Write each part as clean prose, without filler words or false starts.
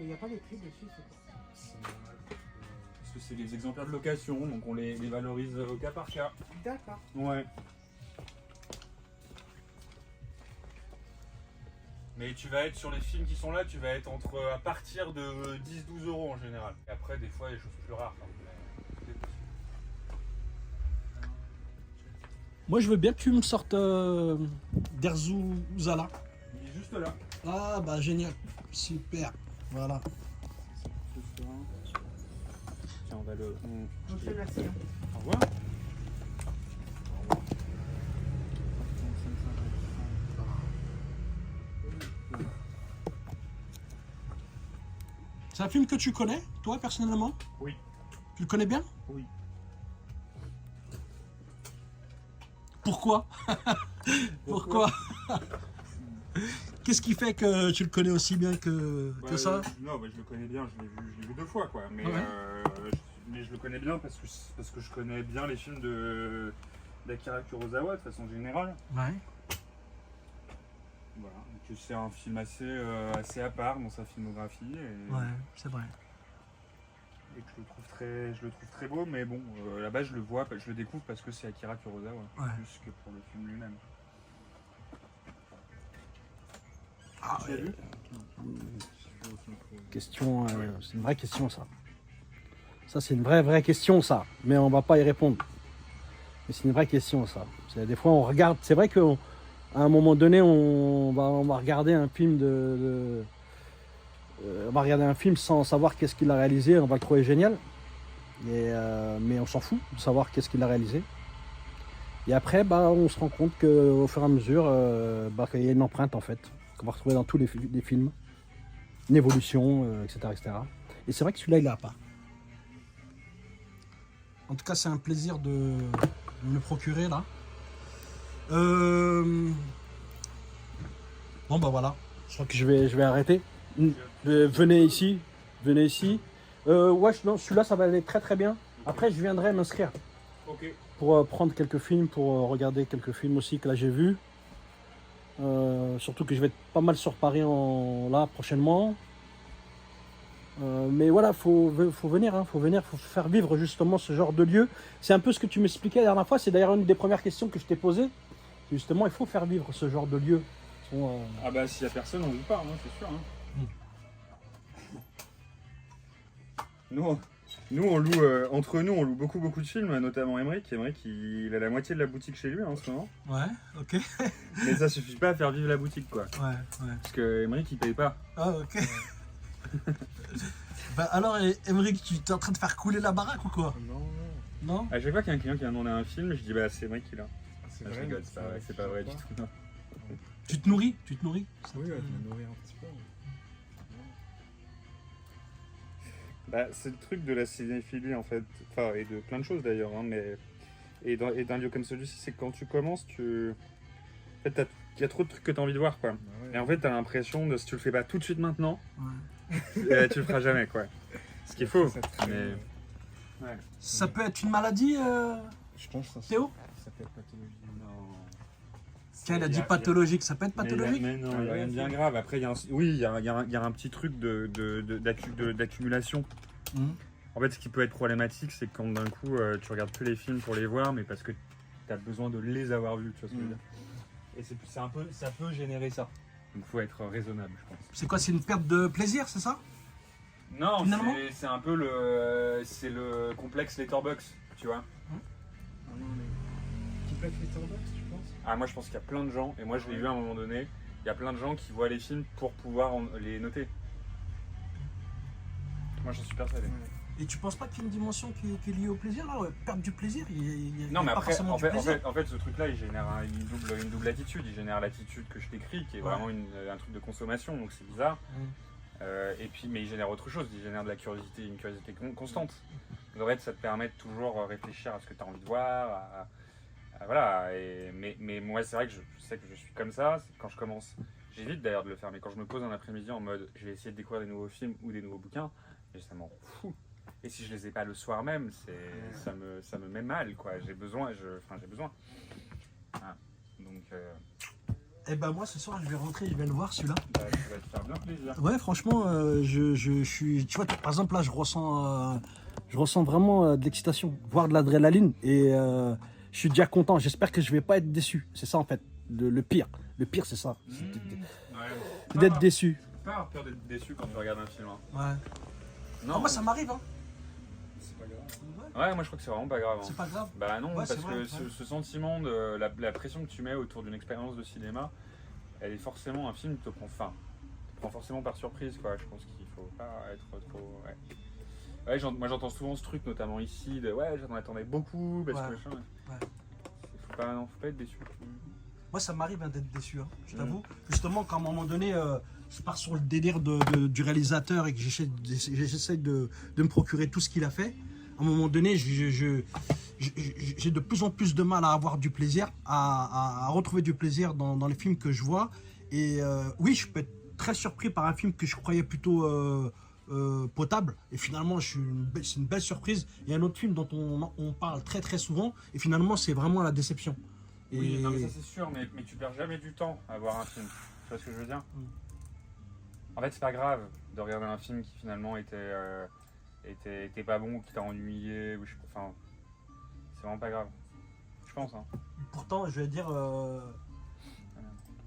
Mais il n'y a pas les prix dessus, c'est quoi? Parce que c'est des exemplaires de location, donc on les valorise au cas par cas. D'accord. Ouais. Mais tu vas être sur les films qui sont là, tu vas être à partir de 10-12 euros en général. Et après, des fois, il y a des choses plus rares. Moi, je veux bien que tu me sortes Derzou-Zala. Il est juste là. Ah, bah génial. Super. Voilà. Tiens, on va le. Ok, merci. Hein. Au revoir. C'est un film que tu connais, toi, personnellement? Oui. Tu le connais bien? Oui. Pourquoi? Pourquoi? Qu'est-ce qui fait que tu le connais aussi bien que ça? Non, bah, je le connais bien, je l'ai vu 2 fois, quoi. Mais, Ouais. mais je le connais bien parce que je connais bien les films d'Akira Kurosawa de façon générale. Ouais. Voilà, donc c'est un film assez à part dans sa filmographie et, Ouais, c'est vrai. et que je le trouve très beau, mais bon, là-bas je le découvre parce que c'est Akira Kurosawa, Ouais. plus que pour le film lui-même. Ah, Tu l'as vu? Question, c'est une vraie question, ça. Ça, c'est une vraie question, ça. Mais on va pas y répondre. Mais c'est une vraie question, ça. Des fois, on regarde. C'est vrai qu'à un moment donné, on va regarder un film on va regarder un film sans savoir qu'est-ce qu'il a réalisé. On va le trouver génial. Mais on s'en fout de savoir qu'est-ce qu'il a réalisé. Et après, bah, on se rend compte qu'au fur et à mesure, qu'il y a une empreinte, en fait, qu'on va retrouver dans tous les films. Une évolution, etc., etc. Et c'est vrai que celui-là, il l'a pas. En tout cas, c'est un plaisir de me le procurer, là. Bon, bah voilà. Je crois que je vais arrêter. Venez ici. Venez ici. Ouais, non, celui-là, ça va aller très très bien. Après, je viendrai m'inscrire. Ok. Pour prendre quelques films, pour regarder quelques films aussi que là j'ai vus. Surtout que je vais être pas mal sur Paris là prochainement. Mais voilà, faut venir, hein, faut faire vivre justement ce genre de lieu. C'est un peu ce que tu m'expliquais la dernière fois. C'est d'ailleurs une des premières questions que je t'ai posées. Justement, il faut faire vivre ce genre de lieu. Ah bah s'il y a personne, on joue pas, hein, c'est sûr. Hein. Nous, on loue, entre nous, on loue beaucoup de films, notamment Emmerich. Emmerich, il a la moitié de la boutique chez lui hein, en ce moment. Ouais, ok. Mais ça suffit pas à faire vivre la boutique, quoi. Ouais. Parce que Emmerich, il paye pas. Ah, ok. Bah alors, Emmerich, tu es en train de faire couler la baraque ou quoi? Non. À chaque fois qu'il y a un client qui a demandé un film, je dis bah c'est Emmerich qui l'a. C'est Ah, je rigole, c'est pas vrai du tout. Non. Tu te nourris? Oui, je vais me nourrir un petit peu. Bah, c'est le truc de la cinéphilie en fait, enfin, et de plein de choses d'ailleurs, hein, mais et d'un lieu comme celui-ci, c'est que quand tu commences, en fait, il y a trop de trucs que tu as envie de voir, quoi. Et en fait, tu as l'impression de si tu le fais pas tout de suite maintenant, tu le feras jamais, quoi. Ce qui est faux. Mais... Ouais. Ça peut être une maladie, Je pense que Théo? ça peut être pathologique. Non. Tiens, il a dit pathologique, ça peut être pathologique? Mais non, il n'y a rien de bien grave. Après, oui, il y a un petit truc d'accumulation. Mhm. En fait, ce qui peut être problématique, c'est que quand d'un coup, tu regardes plus les films pour les voir, mais parce que tu as besoin de les avoir vus, tu vois ce que je veux dire. Et ça peut générer ça. Donc, il faut être raisonnable, je pense. C'est quoi, c'est une perte de plaisir, c'est ça? Non, Finalement c'est un peu c'est le complexe Letterboxd, tu vois. Complexe Letterboxd, tu penses? Ah, moi, je pense qu'il y a plein de gens, et moi, je l'ai vu à un moment donné, il y a plein de gens qui voient les films pour pouvoir les noter. Moi, j'en suis persuadé. Et tu penses pas qu'il y a une dimension qui est liée au plaisir, là? Ouais, perdre du plaisir, Non, mais pas après, forcément en du fait, plaisir. ce truc-là, il génère une double attitude. Il génère l'attitude que je décris, qui est vraiment un truc de consommation, donc c'est bizarre. Et puis, mais il génère autre chose, il génère de la curiosité, une curiosité constante. Donc, en fait, ça te permet de toujours réfléchir à ce que tu as envie de voir. Voilà. Mais moi, c'est vrai que je sais que je suis comme ça. Quand je commence, j'évite d'ailleurs de le faire, mais quand je me pose un après-midi en mode je vais essayer de découvrir des nouveaux films ou des nouveaux bouquins, ça m'en fout. Et si je les ai pas le soir même, ça me met mal, quoi. J'ai besoin. Voilà. Donc, Eh ben moi ce soir je vais rentrer, je vais le voir celui-là. Bah, tu vas te faire bien plaisir. Ouais, franchement, je suis. Tu vois, par exemple, là, je ressens vraiment de l'excitation, voire de l'adrénaline. Et je suis déjà content. J'espère que je vais pas être déçu. C'est ça, en fait, le pire. Le pire, c'est ça. Ouais. C'est d'être déçu. Faut pas avoir peur d'être déçu quand tu regardes un film. Hein. Ouais. Non, Moi, ça m'arrive, hein. C'est pas grave. Ouais, moi je crois que c'est vraiment pas grave. Hein. C'est pas grave. Bah non, Ouais, parce c'est vrai, que ouais. ce sentiment de la pression que tu mets autour d'une expérience de cinéma, elle est forcément un film qui te prend, te prend forcément par surprise, quoi. Je pense qu'il faut pas être trop. Ouais. Ouais, moi j'entends souvent ce truc, notamment ici, de ouais, j'en attendais beaucoup, parce que Ouais. machin. Ouais. Faut pas être déçu. Moi, ça m'arrive hein, d'être déçu, hein, je t'avoue. Justement, quand à un moment donné, je pars sur le délire du réalisateur et que j'essaie de me procurer tout ce qu'il a fait, à un moment donné, j'ai de plus en plus de mal à avoir du plaisir, à retrouver du plaisir dans les films que je vois. Et oui, je peux être très surpris par un film que je croyais plutôt potable. Et finalement, c'est une belle surprise. Il y a un autre film dont on parle très très souvent. Et finalement, c'est vraiment la déception. Oui, Et- non, mais ça c'est sûr, mais tu perds jamais du temps à voir un film. Tu vois ce que je veux dire? En fait, c'est pas grave de regarder un film qui finalement était pas bon ou qui t'a ennuyé. Enfin, c'est vraiment pas grave. Je pense. Hein. Pourtant, je vais dire,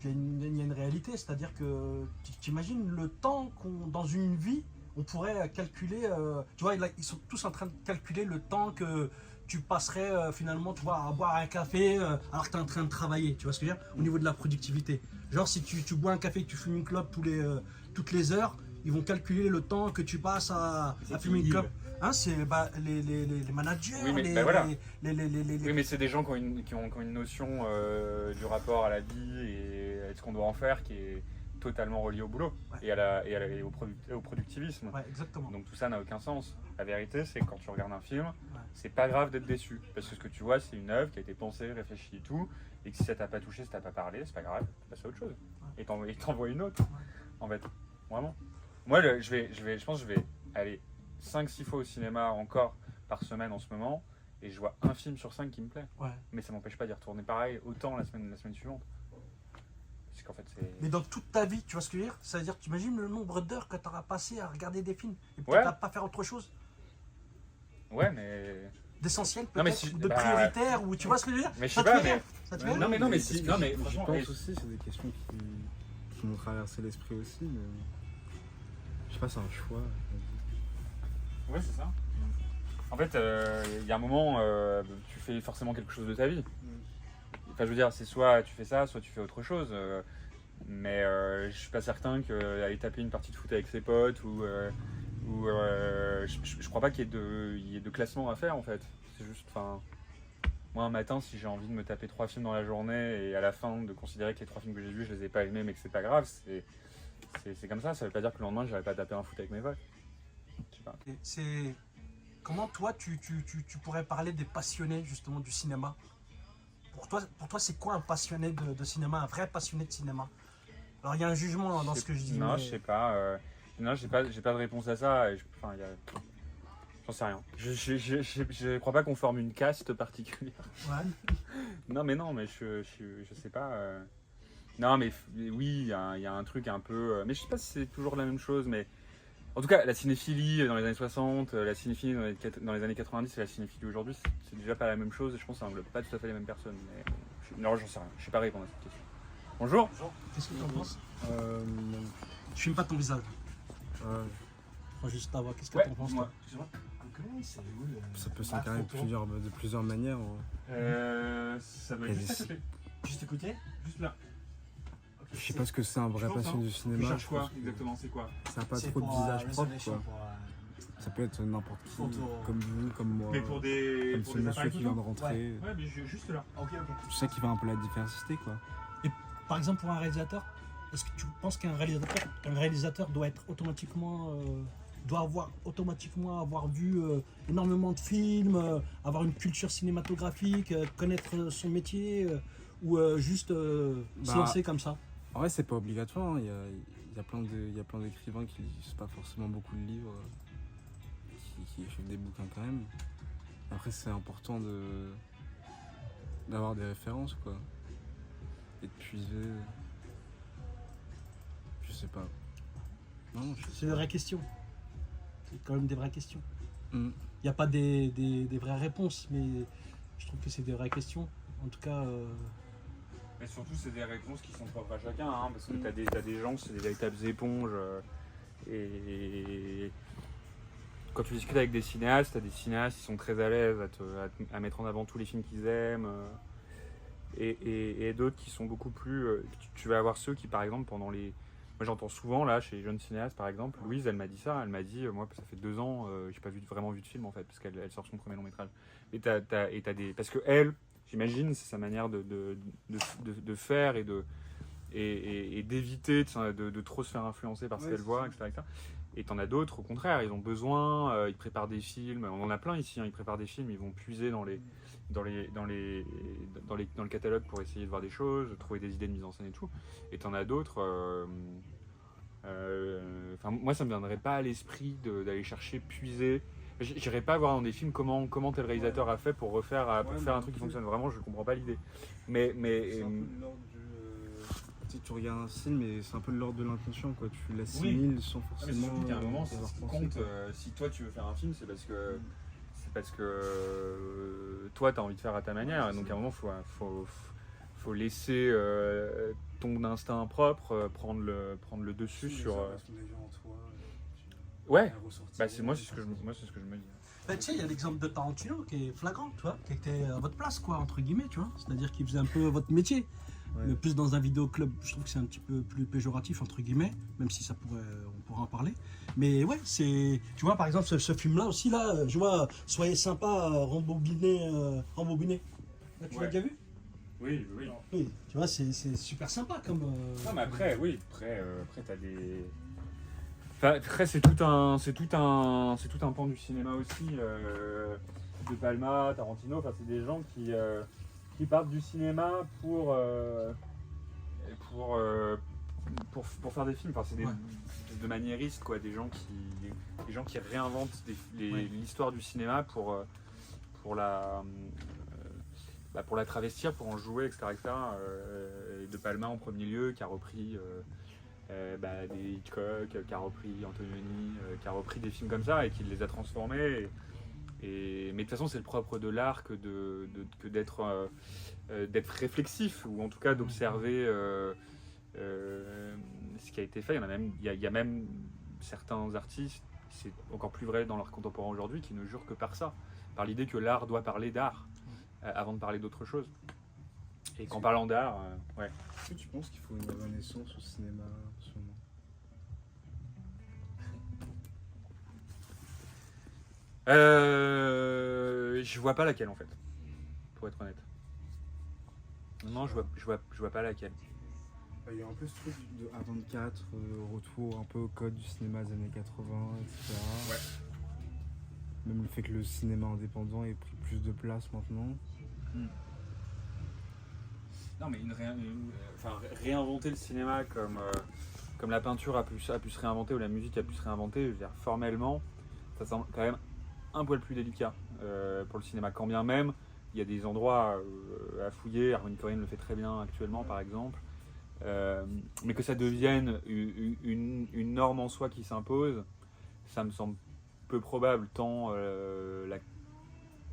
il y a une réalité, c'est-à-dire que tu imagines le temps dans une vie, on pourrait calculer, tu vois, ils sont tous en train de calculer le temps que tu passerais finalement, tu vois, à boire un café alors que tu es en train de travailler, tu vois ce que je veux dire, au niveau de la productivité. Genre, si tu bois un café et que tu fumes une clope toutes les heures, ils vont calculer le temps que tu passes à fumer une clope. Hein, c'est les managers, Oui, mais bah voilà. les- Oui, mais c'est des gens qui ont une notion du rapport à la vie et à ce qu'on doit en faire qui est totalement reliée au boulot Ouais. et au productivisme. Ouais, exactement. Donc tout ça n'a aucun sens. La vérité, c'est que quand tu regardes un film, Ouais. c'est pas grave d'être déçu. Parce que ce que tu vois, c'est une œuvre qui a été pensée, réfléchie et tout. Et que si ça t'a pas touché, si t'as pas parlé, c'est pas grave, tu passes à autre chose. Et t'envoies une autre, en fait. Vraiment. Moi, je pense que je vais aller 5-6 fois au cinéma encore par semaine en ce moment. Et je vois un film sur 5 qui me plaît. Ouais. Mais ça m'empêche pas d'y retourner pareil autant la semaine suivante. Parce qu'en fait, c'est. Mais dans toute ta vie, tu vois ce que je veux dire? C'est-à-dire, tu imagines le nombre d'heures que tu auras passé à regarder des films et peut-être Ouais. à pas faire autre chose Ouais, mais. d'essentiel, Non, mais peut-être, si- ou de bah, prioritaire, ou tu vois ce que je veux dire? Mais je Ça sais te pas, fait mais. rire? Ça te fait rire? Non, mais non, mais Parce si. que Non, mais je franchement. pense aussi, c'est des questions qui m'ont traversé l'esprit aussi, mais je sais pas, c'est un choix. Ouais, c'est ça. En fait, il y a un moment, tu fais forcément quelque chose de ta vie. Enfin, je veux dire, c'est soit tu fais ça, soit tu fais autre chose. Mais je suis pas certain qu'aller taper une partie de foot avec ses potes je crois pas qu'il y ait de classement à faire en fait. C'est juste, enfin, moi un matin, si j'ai envie de me taper 3 films dans la journée et à la fin de considérer que les 3 films que j'ai vus, je les ai pas aimés, mais que c'est pas grave, c'est comme ça. Ça veut pas dire que le lendemain, j'irai pas taper un foot avec mes potes. Je sais pas. Et c'est... Comment toi, tu pourrais parler des passionnés justement du cinéma? Pour toi, c'est quoi un passionné de cinéma, un vrai passionné de cinéma? Alors, il y a un jugement dans ce que je dis. Non, mais- je sais pas. Non, j'ai pas de réponse à ça. Enfin, j'en sais rien. Je crois pas qu'on forme une caste particulière. Ouais. Non, mais je sais pas. Non, mais oui, il y a un truc un peu. Mais je sais pas si c'est toujours la même chose, mais. En tout cas, la cinéphilie dans les années 60, la cinéphilie dans les années 90 et la cinéphilie aujourd'hui, c'est déjà pas la même chose. Et je pense que ça englobe pas tout à fait les mêmes personnes. Mais non, j'en sais rien. Je sais pas répondre à cette question. Bonjour. Qu'est-ce que tu en penses? Non. Je filme pas ton visage. Ouais, Je prends juste ta voix. Qu'est-ce que Ouais, tu en penses, moi. toi? ça peut s'incarner de plusieurs manières. Ça doit Il y a être juste à des- côté. Juste écouter? Juste là. Je sais pas ce que c'est un vrai Je pense, passion hein. du Tu cinéma. cherches je quoi pense que exactement? C'est quoi? ça n'a pas trop de visage propre, quoi. Ça peut être n'importe qui, comme vous, comme moi, Mais pour des comme ce monsieur appareils qui vient de photo. rentrer. Ouais, mais juste là. Je sais qu'il fait un peu la diversité, quoi. Par exemple, pour un réalisateur, est-ce que tu penses qu'un réalisateur doit être automatiquement, doit avoir vu énormément de films, avoir une culture cinématographique, connaître son métier, ou juste se Bah, lancer comme ça? En vrai, c'est pas obligatoire. Hein. Il y a plein d'écrivains qui lisent pas forcément beaucoup de livres, qui écrivent des bouquins quand même. Après, c'est important d'avoir des références, quoi. Et de puiser. sais pas. Non, je sais C'est des vraies questions. C'est quand même des vraies questions. pas. Il n'y a pas des vraies réponses, mais je trouve que c'est des vraies questions. En tout cas, Mais surtout, c'est des réponses qui sont propres à chacun, hein, parce que t'as des gens, c'est des véritables éponges. Et quand tu discutes avec des cinéastes, t'as des cinéastes qui sont très à l'aise à mettre en avant tous les films qu'ils aiment. Et d'autres qui sont beaucoup plus. Tu vas avoir ceux qui, par exemple, pendant les. Moi, j'entends souvent, là, chez les jeunes cinéastes, par exemple, Louise, elle m'a dit ça. Elle m'a dit, moi, ça fait 2 ans, j'ai pas vraiment vu de film, en fait, parce qu'elle sort son premier long métrage. Et t'as des. Parce que elle, j'imagine, c'est sa manière de faire et d'éviter de trop se faire influencer par ce qu'elle voit, etc. Et t'en as d'autres, au contraire, ils ont besoin, ils préparent des films. On en a plein ici, hein, ils préparent des films, ils vont puiser dans le catalogue pour essayer de voir des choses, trouver des idées de mise en scène et tout. Et t'en as d'autres. Moi, ça me viendrait pas à l'esprit d'aller chercher, puiser. J'irais pas voir dans des films comment tel réalisateur a fait pour faire un truc qui fonctionne. Vraiment, je comprends pas l'idée. Mais C'est un peu de l'ordre du. Tu regardes un film et c'est un peu de l'ordre de l'inconscient, quoi. Tu l'assimiles sans forcément. Il y a un moment, y c'est avoir ce qui pensé, compte. quoi. Si toi tu veux faire un film, c'est parce que toi tu as envie de faire à ta manière. Donc à un moment, faut laisser ton instinct propre prendre le dessus sur. Ouais. Bah c'est ce que je me dis. bah, tu sais, il y a l'exemple de Tarantino qui est flagrant, tu vois, qui était à votre place, quoi, entre guillemets, tu vois. C'est-à-dire qu'il faisait un peu votre métier. Ouais. Mais plus dans un vidéoclub, je trouve que c'est un petit peu plus péjoratif, entre guillemets, même si on pourrait en parler. Mais ouais, tu vois, par exemple, ce film-là aussi, là, je vois, soyez sympa, rembobiné. Là, tu l'as Ouais. déjà vu? Oui. Oui, tu vois, c'est super sympa comme. Non, mais après, oui, après t'as des. Enfin, après, c'est tout un pan du cinéma aussi. De Palma, Tarantino, enfin, c'est des gens qui partent du cinéma pour faire des films. Enfin, c'est de maniéristes, quoi, des gens qui réinventent l'histoire du cinéma pour la travestir, pour en jouer, etc. Et De Palma en premier lieu, qui a repris des Hitchcock, qui a repris Antonioni, qui a repris des films comme ça et qui les a transformés. Mais de toute façon, c'est le propre de l'art que d'être réflexif, ou en tout cas d'observer ce qui a été fait. Il y a même certains artistes, c'est encore plus vrai dans l'art contemporain aujourd'hui, qui ne jurent que par ça, par l'idée que l'art doit parler d'art avant de parler d'autre chose. Et qu'en parlant d'art, ouais. Est-ce que tu penses qu'il faut une renaissance au cinéma en ce moment? Je vois pas laquelle, en fait, pour être honnête. Non, je vois pas laquelle. Il y a un peu ce truc de A24, retour un peu au code du cinéma des années 80, etc. Ouais. Même le fait que le cinéma indépendant ait pris plus de place maintenant. Non, mais réinventer le cinéma comme la peinture a pu se réinventer, ou la musique a pu se réinventer, je veux dire, formellement, ça semble quand même un poil plus délicat pour le cinéma. Quand bien même, il y a des endroits à fouiller, Harmony Korine le fait très bien actuellement, par exemple, mais que ça devienne une norme en soi qui s'impose, ça me semble peu probable, tant la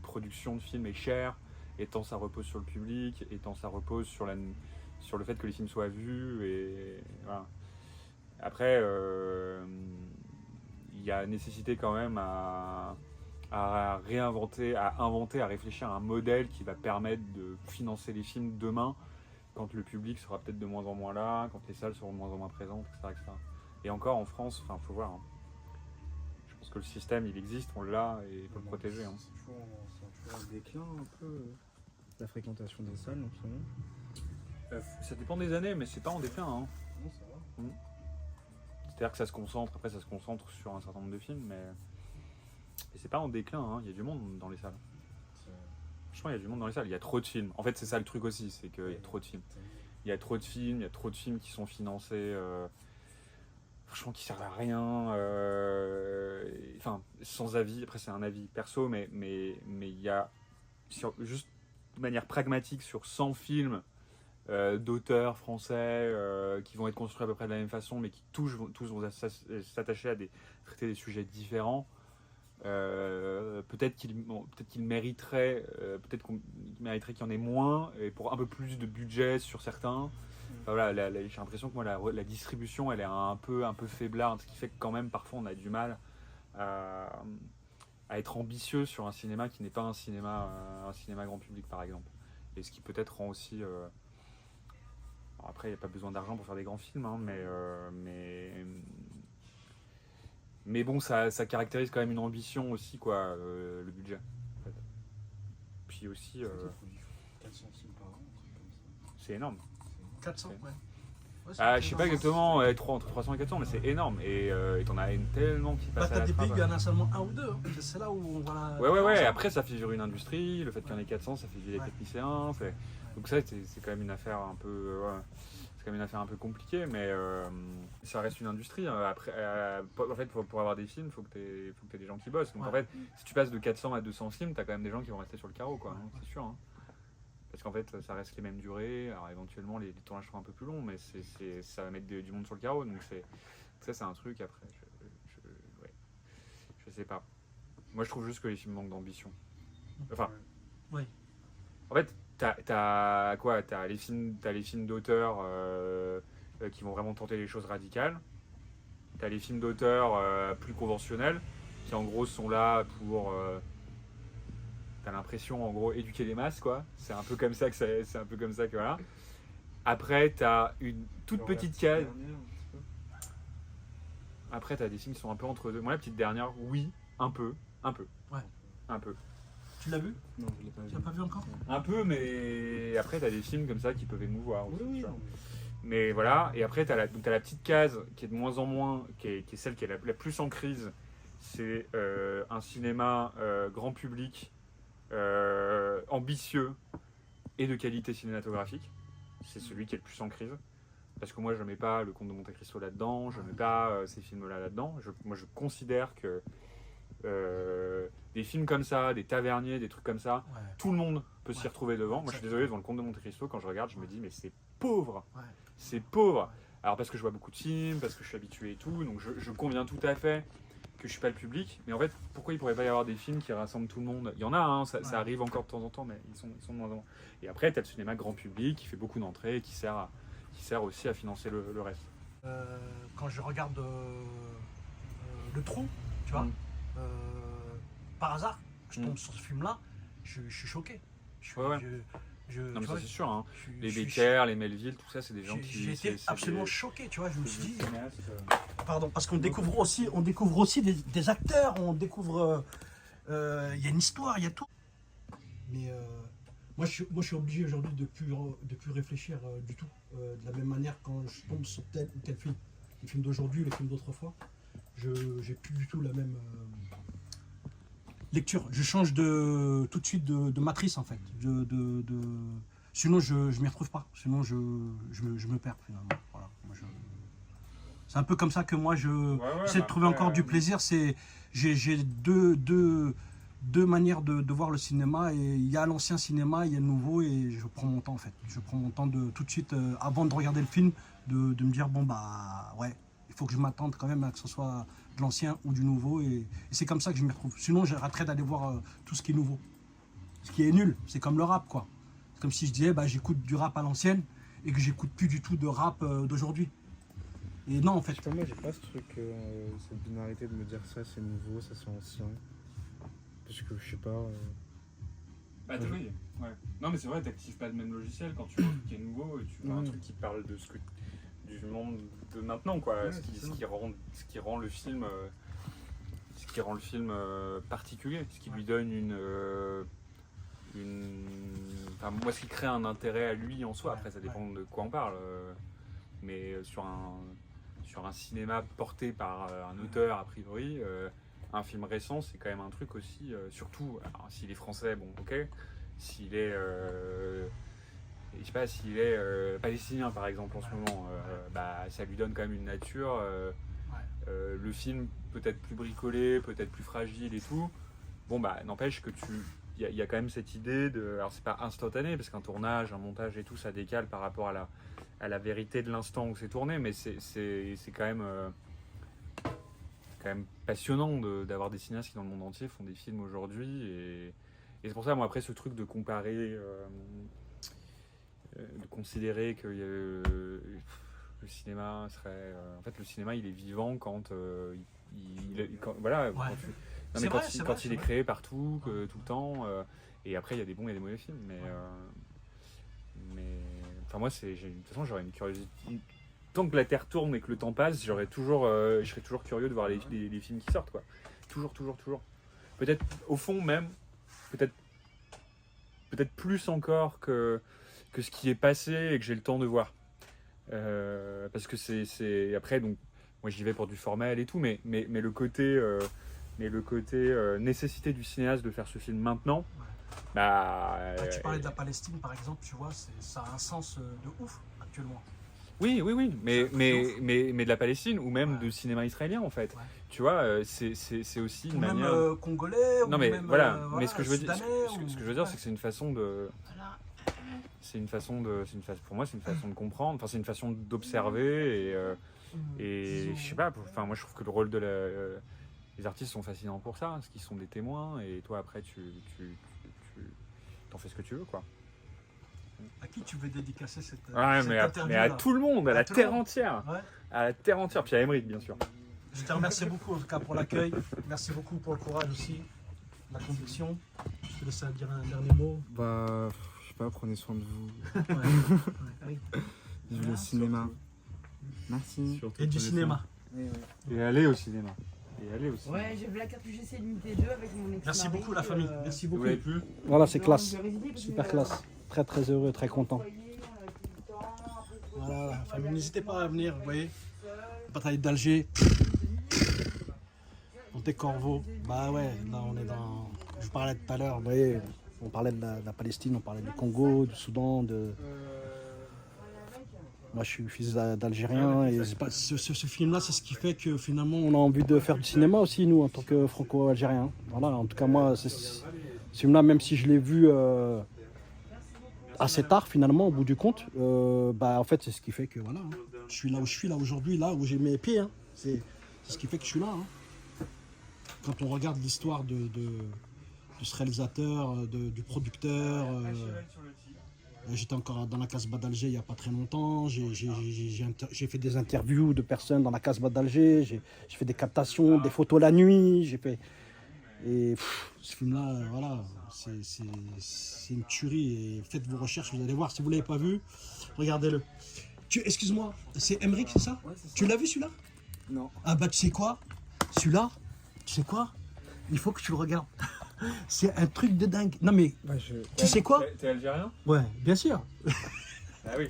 production de films est chère, et tant ça repose sur le public, et tant ça repose sur le fait que les films soient vus. Et voilà. Après, il y a nécessité quand même à réinventer, à inventer, à réfléchir à un modèle qui va permettre de financer les films demain, quand le public sera peut-être de moins en moins là, quand les salles seront de moins en moins présentes, etc. Et encore en France, faut voir. Hein. Je pense que le système, il existe, on l'a, et il faut le protéger. Hein. C'est toujours un déclin un peu, la fréquentation des salles en ce moment. Ça dépend des années, mais c'est pas en déclin. Hein. Non, ça va. C'est-à-dire que ça se concentre sur un certain nombre de films, mais c'est pas en déclin, hein. Il y a du monde dans les salles. Franchement, il y a du monde dans les salles, il y a trop de films. En fait, c'est ça le truc aussi, c'est qu'il y a trop de films. Il y a trop de films qui sont financés, franchement, qui servent à rien. Sans avis, après c'est un avis perso, mais il y a, juste de manière pragmatique, sur 100 films, d'auteurs français qui vont être construits à peu près de la même façon, mais qui tous vont s'attacher à traiter des sujets différents. Peut-être qu'il mériterait, qu'il mériterait qu'il y en ait moins, et pour un peu plus de budget sur certains. Enfin, voilà, j'ai l'impression que moi, la distribution, elle est un peu faiblarde, ce qui fait que quand même, parfois, on a du mal à être ambitieux sur un cinéma qui n'est pas un cinéma grand public, par exemple. Et ce qui peut-être rend aussi... Alors après, il n'y a pas besoin d'argent pour faire des grands films, hein, mais bon, ça caractérise quand même une ambition aussi, quoi, le budget. En fait. Puis aussi, 400 films par an, un truc comme ça. c'est énorme. 400, ouais. Ouais, Je sais pas exactement, entre 300 et 400, mais c'est énorme. Et t'en as tellement qui passent à T'as la des pays trappe. où il y en a seulement un ou deux. Hein. C'est là où on voit la. Ouais. Après, ça fait vivre une industrie. Le fait qu'il y en ait 400, ça fait vivre les techniciens. Donc ça, c'est quand même une affaire un peu... c'est quand même une affaire un peu compliquée, mais ça reste une industrie. Après, en fait, pour avoir des films, il faut que tu aies des gens qui bossent. Donc en fait, si tu passes de 400 à 200 films, tu as quand même des gens qui vont rester sur le carreau, quoi. Hein, c'est sûr. Hein. Parce qu'en fait, ça reste les mêmes durées. Alors éventuellement, les tournages seront un peu plus longs, mais ça va mettre du monde sur le carreau. Donc ça, c'est un truc après. Je sais pas. Moi, je trouve juste que les films manquent d'ambition. Enfin, Oui. en fait, t'as les films d'auteurs qui vont vraiment tenter les choses radicales. T'as les films d'auteurs plus conventionnels qui en gros sont là pour t'as l'impression en gros éduquer les masses, quoi. C'est un peu comme ça que voilà. Après t'as une toute petite case. Après t'as des films qui sont un peu entre deux. Moi la petite dernière, oui, un peu. Ouais. Un peu. Tu l'as vu? Non, je l'ai pas vu. Tu l'as pas vu encore? Un peu, mais après t'as des films comme ça qui peuvent émouvoir aussi, Oui, tu vois. Mais voilà, et après t'as la petite case qui est de moins en moins, qui est celle qui est la plus en crise. C'est un cinéma grand public, ambitieux et de qualité cinématographique. C'est celui qui est le plus en crise. Parce que moi je mets pas Le Comte de Monte Cristo là-dedans, je mets pas ces films-là là-dedans. Moi je considère que des films comme ça, des taverniers, des trucs comme ça, tout le monde peut s'y retrouver devant. Moi je suis désolé, devant Le Comte de Monte Cristo, quand je regarde, je me dis mais c'est pauvre. Ouais. C'est pauvre. Alors parce que je vois beaucoup de films, parce que je suis habitué et tout, donc je conviens tout à fait que je suis pas le public. Mais en fait, pourquoi il pourrait pas y avoir des films qui rassemblent tout le monde? Il y en a, hein, ça arrive encore de temps en temps, mais ils sont de moins en moins. Et après, tu as le cinéma grand public qui fait beaucoup d'entrées et qui sert aussi à financer le reste. Quand je regarde Le Trou, tu vois, par hasard, je tombe sur ce film-là, je suis choqué. Ouais. Non mais ça c'est sûr, hein. Les Becker, les Melville, tout ça, c'est des gens qui... J'ai été absolument choqué, tu vois, je me suis dit... cinéastes, Pardon, parce qu'on découvre aussi des acteurs, on découvre... Il y a une histoire, il y a tout. Mais moi, je suis obligé aujourd'hui de plus réfléchir du tout. De la même manière, quand je tombe sur tel ou tel film, les films d'aujourd'hui, les films d'autrefois, j'ai plus du tout la même lecture. Je change tout de suite de matrice, en fait. Sinon, je m'y retrouve pas. Sinon, je me perds, finalement. Voilà. C'est un peu comme ça que moi, j'essaie de trouver encore du plaisir. J'ai deux manières de voir le cinéma. Et il y a l'ancien cinéma, il y a le nouveau. Et je prends mon temps, en fait. Je prends mon temps de tout de suite, avant de regarder le film, de me dire, bon, bah, ouais, il faut que je m'attende quand même à que ce soit de l'ancien ou du nouveau. Et c'est comme ça que je m'y retrouve. Sinon, j'arrêterais d'aller voir tout ce qui est nouveau. Ce qui est nul, c'est comme le rap, quoi. C'est comme si je disais, bah, j'écoute du rap à l'ancienne et que j'écoute plus du tout de rap d'aujourd'hui. Et non, en fait. Putain, moi j'ai pas ce truc, cette binarité de me dire ça c'est nouveau, ça c'est ancien. Parce que je sais pas. Bah oui, ouais. Non mais c'est vrai, t'actives pas le même logiciel quand tu vois un truc qui est nouveau et tu vois un truc qui parle de du monde de maintenant, quoi. Ouais, ce qui rend le film particulier, ce qui lui donne enfin, moi, ce qui crée un intérêt à lui en soi. Après ça dépend de quoi on parle, mais sur un cinéma porté par un auteur a priori, un film récent c'est quand même un truc aussi, surtout alors, s'il est français, bon ok, s'il est je sais pas, s'il est palestinien par exemple en ce moment, bah ça lui donne quand même une nature, le film peut-être plus bricolé, peut-être plus fragile et tout, bon bah n'empêche que y a quand même cette idée de... Alors c'est pas instantané, parce qu'un tournage, un montage et tout, ça décale par rapport à la vérité de l'instant où c'est tourné, mais c'est quand même passionnant d'avoir des cinéastes qui dans le monde entier font des films aujourd'hui, et c'est pour ça, moi, après, ce truc de comparer, de considérer que le cinéma serait... en fait, le cinéma, il est vivant quand... voilà, Ouais. quand tu- non, C'est mais vrai, c'est vrai, quand il c'est est vrai. créé partout, tout le temps, et après, il y a des bons et des mauvais films, mais enfin, moi, de toute façon, j'aurais une curiosité... Tant que la Terre tourne et que le temps passe, je serais toujours curieux de voir les films qui sortent, quoi. Toujours. Peut-être, au fond même, peut-être plus encore que ce qui est passé et que j'ai le temps de voir. Parce que c'est... Après, donc, moi, j'y vais pour du formel et tout, mais le côté... nécessité du cinéaste de faire ce film maintenant, bah... Tu parlais de la Palestine, par exemple, tu vois, ça a un sens de ouf actuellement. Oui, mais C'est de la Palestine ou même Ouais. de cinéma israélien, en fait. Ouais. Tu vois, c'est aussi une Ou même manière... congolais, Non, ou mais même voilà, mais ce que je veux dire, soudanais, ce que je veux dire, ouais. c'est que c'est une façon de... Pour moi, c'est une façon de comprendre, enfin, c'est une façon d'observer, et je sais pas, enfin, moi, je trouve que le rôle les artistes sont fascinants pour ça, parce qu'ils sont des témoins, et toi, après, tu t'en fais ce que tu veux, quoi. À qui tu veux dédicacer cette Ouais, cette mais interview-là à tout le monde, à la tout le terre monde. entière. Ouais. À la terre entière, puis à Emmerich, bien sûr. Je te remercie beaucoup en tout cas pour l'accueil. Merci beaucoup pour le courage aussi, la conviction. Je te laisse dire un dernier mot. Bah, je sais pas, prenez soin de vous. Ouais. Ouais. Vive le cinéma. Merci. Et du cinéma. Et aller au cinéma. Ouais, j'ai vu la carte UGC Limité 2 avec mon ex. Merci beaucoup la famille. Merci Vous beaucoup. l'avez plus? Voilà, c'est classe. Super classe. Très très heureux, très content. Voilà, la famille. N'hésitez pas à venir, vous voyez. Bataille d'Alger. Monté Corvo. Bah ouais, là on est dans. Je vous parlais tout à l'heure, vous voyez, on parlait de la Palestine, on parlait du Congo, du Soudan, Moi je suis fils d'Algérien et c'est pas- ce film-là, c'est ce qui fait que finalement on a envie de faire du cinéma aussi, nous, en tant que franco-algériens. Voilà, en tout cas moi, ce film-là, même si je l'ai vu assez tard finalement, au bout du compte, bah en fait c'est ce qui fait que voilà, hein. Je suis là où je suis là aujourd'hui, là où j'ai mes pieds. Hein. C'est ce qui fait que je suis là. Hein. Quand on regarde l'histoire de ce réalisateur, du producteur, j'étais encore dans la Casbah d'Alger il n'y a pas très longtemps. J'ai fait des interviews de personnes dans la Casbah d'Alger. J'ai fait des captations, des photos la nuit. J'ai fait... Et ce film-là, voilà, c'est une tuerie. Et faites vos recherches, vous allez voir. Si vous ne l'avez pas vu, regardez-le. Excuse-moi, c'est Emmerich, c'est ça? Ouais, c'est ça. Tu l'as vu celui-là? Non. Ah bah tu sais quoi? Celui-là, tu sais quoi? Il faut que tu le regardes. C'est un truc de dingue. Non mais, Bah, tu sais quoi? T'es algérien? Ouais, bien sûr. Ah oui.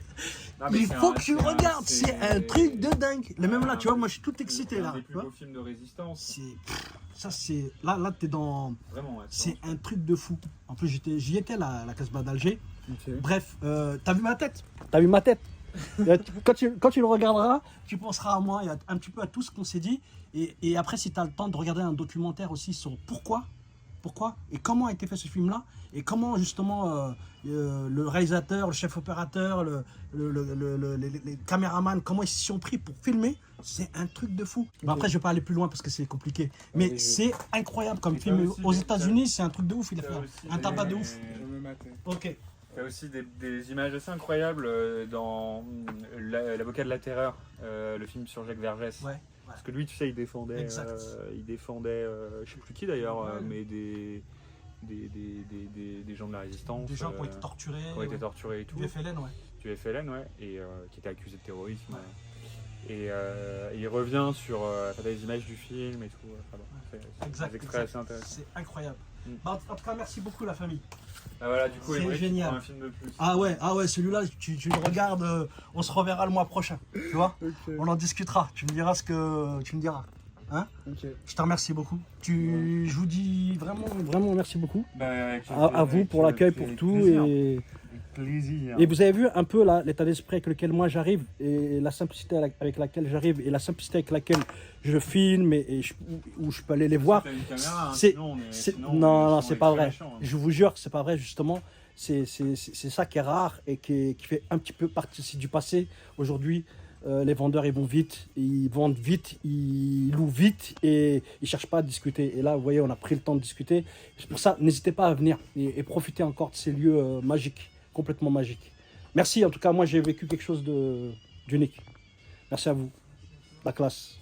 Non, mais Il c'est faut un- que tu le c'est un- regardes. C'est un truc de dingue. Mais même là, Ah, tu vois, moi je suis tout excité C'est là. un des Tu plus vois, beaux films de résistance. ça c'est. Là t'es dans. Vraiment, ouais. C'est un truc de fou. En plus, j'y étais là, à la Casbah d'Alger. Ok. Bref, t'as vu ma tête? T'as vu ma tête? Quand tu le regarderas, tu penseras à moi et un petit peu à tout ce qu'on s'est dit. Et après, si tu as le temps de regarder un documentaire aussi sur pourquoi et comment a été fait ce film-là, et comment justement le réalisateur, le chef opérateur, les caméramans, comment ils s'y sont pris pour filmer, c'est un truc de fou. Bon, après, je vais pas aller plus loin parce que c'est compliqué. Mais Oui, c'est incroyable comme Et film. t'as aussi Aux des- États-Unis, c'est un truc de ouf. Il a fait T'as aussi un tabac de des- ouf. Je vais me mater. Ok. Il y a aussi des images assez incroyables dans L'Avocat de la Terreur, le film sur Jacques Vergès. Ouais. Parce que lui, tu sais, il défendait, Exact. Je sais plus qui d'ailleurs, Ouais. mais des gens de la résistance. Des gens qui ont été torturés. qui ont été torturés et tout. Du FLN, ouais. Du FLN, ouais, et qui était accusé de terrorisme. Et il revient sur les images du film et tout. Enfin, bon, c'est Exact. des extraits exact. assez intéressants. C'est incroyable. Mm. Bah, en tout cas, merci beaucoup la famille. Ah voilà, du coup, C'est Emmerich, génial. prend un film de plus. Ah ouais, celui-là, tu le regardes, on se reverra le mois prochain. Tu vois? On en discutera. Tu me diras ce que tu me diras. Hein? Ok. Je te remercie beaucoup. Je vous dis vraiment, Vraiment merci beaucoup. Bah, À vous pour l'accueil, pour tout. Et Plaisir. Et vous avez vu un peu là l'état d'esprit avec lequel moi j'arrive et la simplicité avec laquelle j'arrive et la simplicité avec laquelle je filme où je peux aller les voir. T'as une caméra, hein, C'est- sinon on est- c'est- sinon, non, on c'est est pas très vrai. méchants, hein. Je vous jure, c'est pas vrai justement. C'est ça qui est rare et qui fait un petit peu partie du passé. Aujourd'hui, les vendeurs ils vont vite, ils vendent vite, ils louent vite et ils cherchent pas à discuter. Et là, vous voyez, on a pris le temps de discuter. C'est pour ça, n'hésitez pas à venir et profiter encore de ces lieux magiques, complètement magiques. Merci, en tout cas, moi j'ai vécu quelque chose d'unique. Merci à vous. La classe.